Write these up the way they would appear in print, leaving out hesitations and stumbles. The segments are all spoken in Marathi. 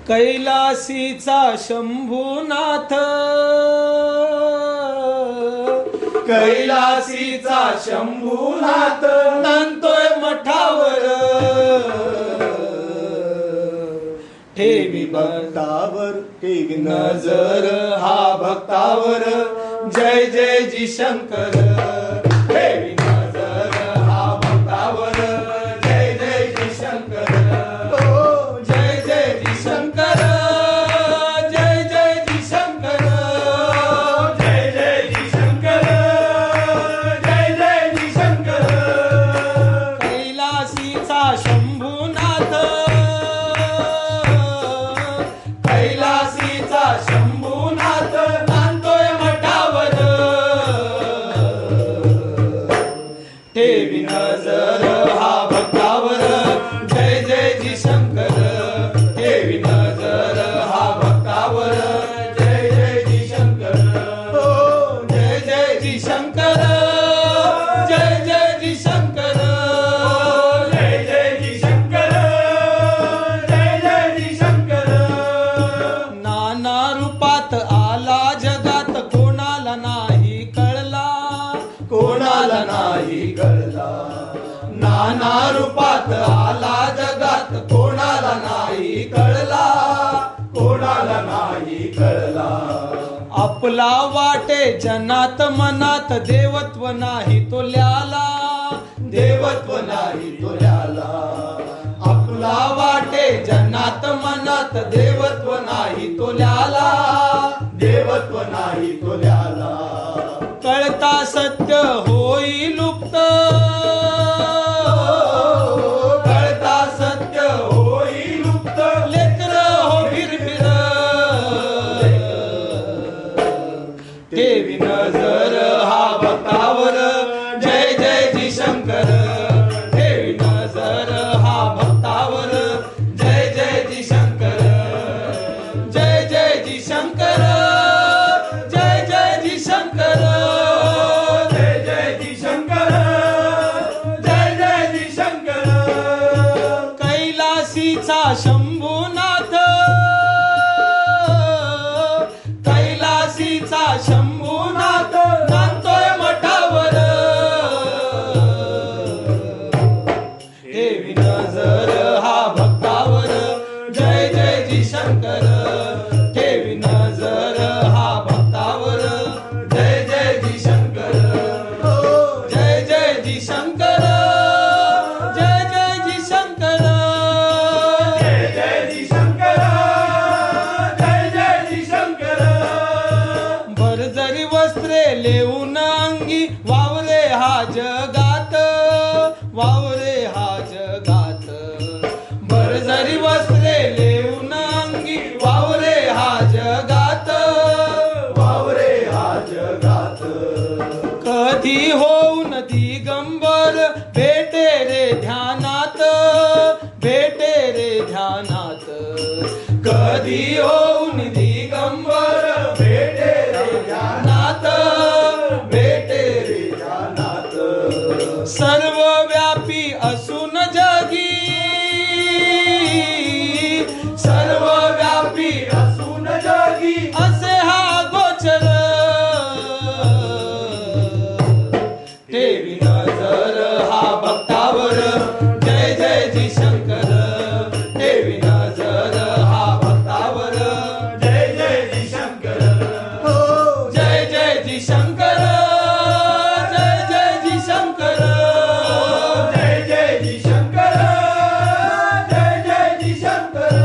कैलासीचा शंभूनाथ, कैलासीचा शंभूनाथ नांदतोय मठावर, ठेवी भक्तावर ठेवी नजर हा भक्तावर, जय जय जी शंकर ठेवी नजर हा भक्तावर, जय जय जी शंकर, ओ जय जय जी शंकर, जय जय जी शंकर, जय जय जी शंकर, जय जय जी शंकर. कैलासीचा शंभूनाथ, कैलासीचा शंभूनाथ नांदतोय मठावर, ठेवी नजर हा भक्तावर, जय जय जी शंकर ठेवी नजर हा भक्तावर, जय जय जी शंकर, ओ जय जय जी शंकर, जय जय जी शंकर, जय जय जी शंकर, जय जय जी शंकर. नाना रूपात आला जगात, कोणाला नाही कळला, कोणाला नाही कळला. नाना रूपात आला जगात, कोणाला नाही कळला, कोणाला नाही कळला. आपला वाटे जनात मनात, देवत्व नाही तो ल्याला, देवत्व नाही तुल्याला. आपला वाटे जनात मनात, देवत्व नाही तुल्याला, देवत्व नाही तुल्याला. कळता सत्य होई लुप्त, कळता सत्य होई लुप्त, लेकर हो फिरफिर, ठेवी नजर हा भक्तावर, जय जय जी शंकर ठेवी नजर हा भक्तावर, जय जय जी शंकर, जय जय जी शंकर, जय जय जी शंकर, जय जय जी शंकर, जय जय जी शंकर. कैलासीचा शंभूनाथ, कैलासीचा शंभूनाथ नांदतोय मठावर, ठेवी नजर हा भक्तावर, जय जय जी शंकर ठेवी नजर हा भक्तावर, जय जय जी शंकर, ओ जय जय जी शंकर, जय जय जी शंकर, जय जय जी शंकर, जय जय जी शंकर. भरजरी वस्त्रे लेऊन अंगी, वावरे हा जगात, वावरे हा जगात. भरजरी वस्त्रे लेऊन अंगी, वावरे हा जगात, वावरे हा जगात. कधी होऊन दिगंबर, भेटे रे ध्यानात, भेटे रे ध्यानात. कधी होऊन दिगंबर, भेटे रे ध्यानात, भेटे रे ध्यानात. सर्वव्यापी असून जगी, सर्वव्यापी असून जगी, असे हा गोचर. ठेवी नजर हा भक्तावर, जय जय जी शंकर ठेवी नजर हा भक्तावर, जय जय जी शंकर, हो जय जय जी शंकर, जय जय जी शंकर, जय जय जी शंकर, जय जय जी शंकर.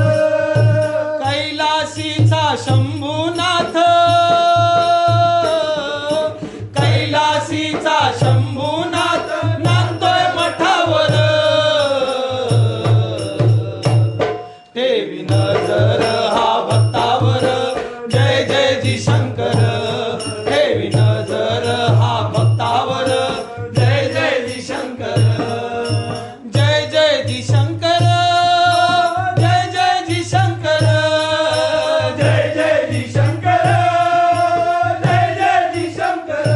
कैलासीचा शंभूनाथ, कैलासीचा शंभूनाथ नांदतोय मठावर, ठेवी नजर हा भक्तावर, जय जय जी शंकर ठेवी नजर हा भक्तावर, जय जय जी शंकर, जय जय जी शंकर, जय जय जी शंकर, जय जय जी शंकर, जय जय जी शंकर.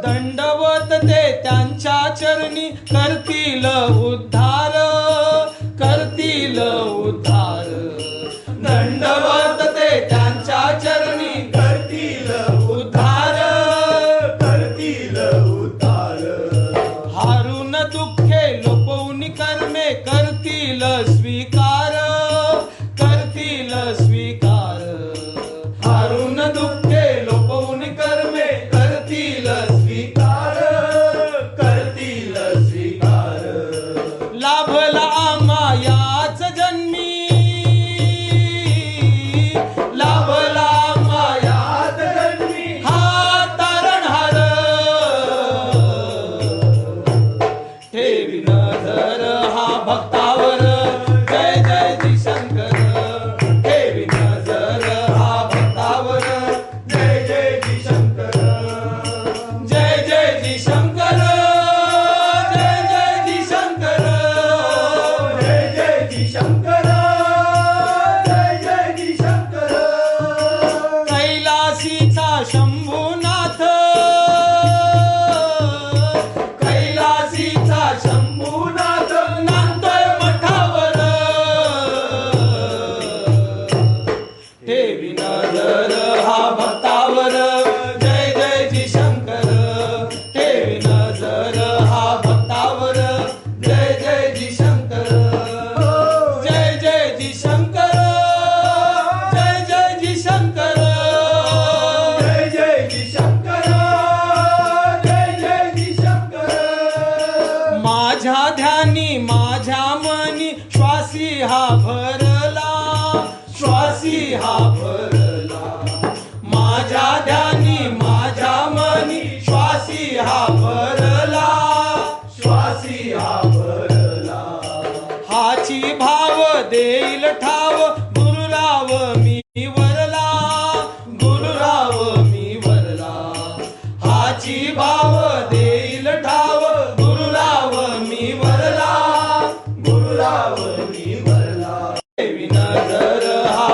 दंडवत ते त्यांच्या चरणी, करतील उद्धार, करतील उद्धार. भाव देईल ठाव गुरुलाव मी वरला गुरुलाव मी वरला देवी नजर हा